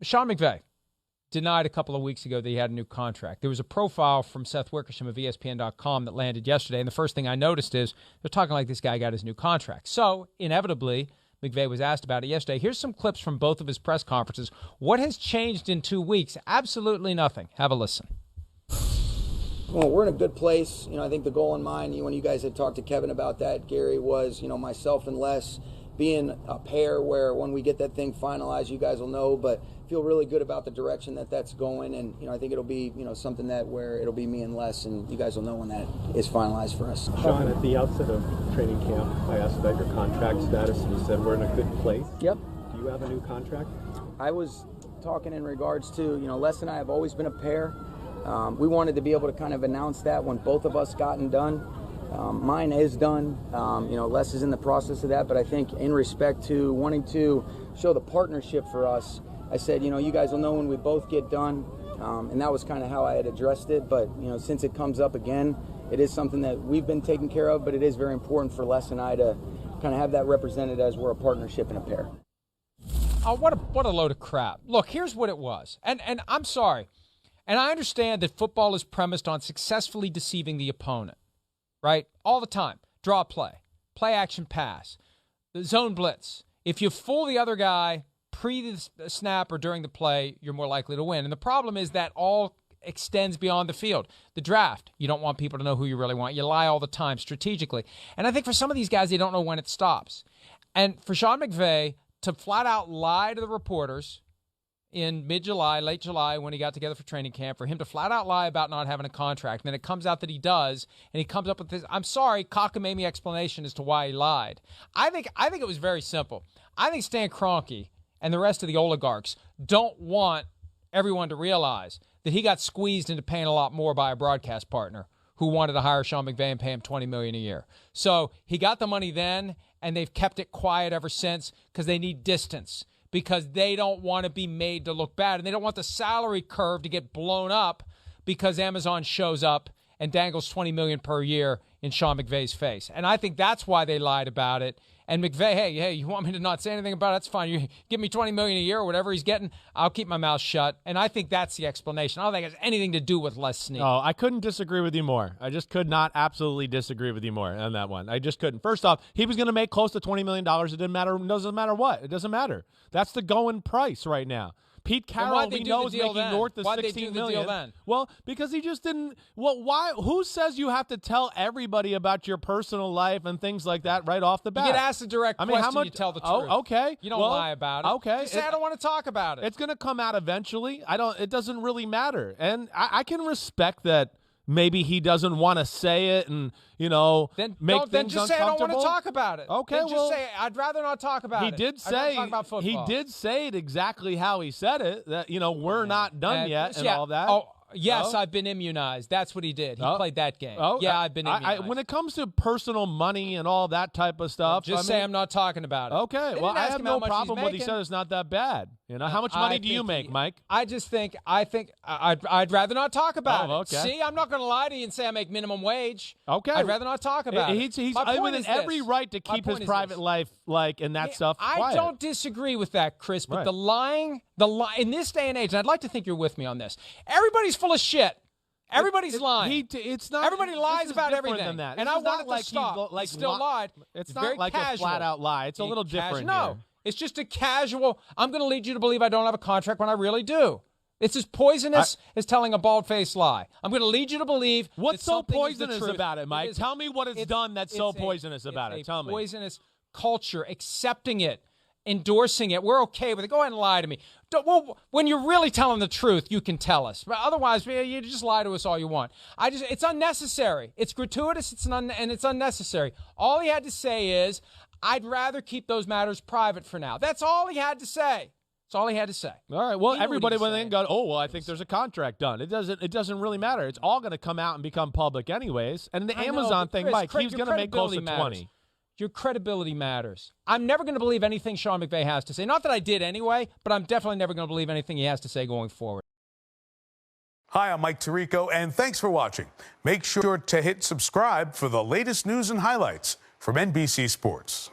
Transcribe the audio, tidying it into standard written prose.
Sean McVay denied a couple of weeks ago that he had a new contract. There was a profile from Seth Wickersham of ESPN.com that landed yesterday, and the first thing I noticed is they're talking like this guy got his new contract. So, inevitably, McVay was asked about it yesterday. Here's some clips from both of his press conferences. What has changed in 2 weeks? Absolutely nothing. Have a listen. Well, we're in a good place. I think the goal in mind, when you guys had talked to Kevin about that, Gary, was, myself and Les being a pair where when we get that thing finalized, you guys will know, but feel really good about the direction that that's going. And, I think it'll be, something that where it'll be me and Les, and you guys will know when that is finalized for us. Sean, at the outset of training camp, I asked about your contract status, and you said we're in a good place. Yep. Do you have a new contract? I was talking in regards to, Les and I have always been a pair. We wanted to be able to kind of announce that when both of us gotten done. Mine is done. Les is in the process of that, but I think in respect to wanting to show the partnership for us, I said, you guys will know when we both get done, and that was kind of how I had addressed it. But, since it comes up again, it is something that we've been taking care of, but it is very important for Les and I to kind of have that represented as we're a partnership and a pair. Oh, what a load of crap. Look, here's what it was. And I'm sorry. And I understand that football is premised on successfully deceiving the opponent, right? All the time. Draw play, play action pass, the zone blitz. If you fool the other guy pre the snap or during the play, you're more likely to win. And the problem is that all extends beyond the field. The draft, you don't want people to know who you really want. You lie all the time strategically. And I think for some of these guys, they don't know when it stops. And for Sean McVay to flat out lie to the reporters in mid-July, late July, when he got together for training camp, for him to flat out lie about not having a contract, and then it comes out that he does, and he comes up with this, I'm sorry, cockamamie explanation as to why he lied. I think it was very simple. I think Stan Kroenke and the rest of the oligarchs don't want everyone to realize that he got squeezed into paying a lot more by a broadcast partner who wanted to hire Sean McVay and pay him $20 million a year. So he got the money then, and they've kept it quiet ever since because they need distance, because they don't want to be made to look bad, and they don't want the salary curve to get blown up because Amazon shows up and dangles $20 million per year in Sean McVay's face. And I think that's why they lied about it. And McVay, hey, you want me to not say anything about it? That's fine. You give me $20 million a year or whatever he's getting, I'll keep my mouth shut. And I think that's the explanation. I don't think it has anything to do with Les Snead. Oh, I couldn't disagree with you more. I just could not absolutely disagree with you more on that one. I just couldn't. First off, he was going to make close to $20 million. It didn't matter. It doesn't matter what. It doesn't matter. That's the going price right now. Pete Carroll, we know, is making north of $16 million. Then? Well, because he just didn't. Well, why? Who says you have to tell everybody about your personal life and things like that right off the bat? You get asked a direct question, how much, you tell the truth. Oh, okay. You don't lie about it. Okay. Just say I don't want to talk about it. It's going to come out eventually. It doesn't really matter. And I can respect that. Maybe he doesn't want to say it and, make things uncomfortable. Then just say I don't want to talk about it. Okay, then just say I'd rather not talk about it. He did say it exactly how he said it, that, we're not done yet and all that. Oh, yes, I've been immunized. That's what he did. He played that game. I've been immunized. When it comes to personal money and all that type of stuff. Say I'm not talking about it. Okay, well, I have no problem with he said it's not that bad. How much money do you make, Mike? I think I'd rather not talk about it. Okay. See, I'm not going to lie to you and say I make minimum wage. Okay. I'd rather not talk about it. He's in every right to keep his private life and that stuff quiet. I don't disagree with that, Chris, but the lying, in this day and age, and I'd like to think you're with me on this, everybody's full of shit. Everybody's lying. Everybody lies about everything. Than that. And I want it to stop. He still lied. It's not very like casual. a flat-out lie. It's a little different No. here. It's just a casual, I'm going to lead you to believe I don't have a contract when I really do. It's as poisonous as telling a bald-faced lie. I'm going to lead you to believe what's so poisonous is about it, Mike? Tell me what it's done that's so poisonous about it. Tell me. Poisonous culture, accepting it, endorsing it. We're okay with it. Go ahead and lie to me. When you're really telling the truth, you can tell us. But otherwise, you just lie to us all you want. It's unnecessary. It's gratuitous. And it's unnecessary. All he had to say is, I'd rather keep those matters private for now. That's all he had to say. That's all he had to say. All right. Well, everybody went in and got, I think there's a contract done. It doesn't really matter. It's all going to come out and become public anyways. And the Amazon thing, Chris, Mike, he's going to make close to 20. Your credibility matters. I'm never going to believe anything Sean McVay has to say. Not that I did anyway, but I'm definitely never going to believe anything he has to say going forward. Hi, I'm Mike Tirico, and thanks for watching. Make sure to hit subscribe for the latest news and highlights from NBC Sports.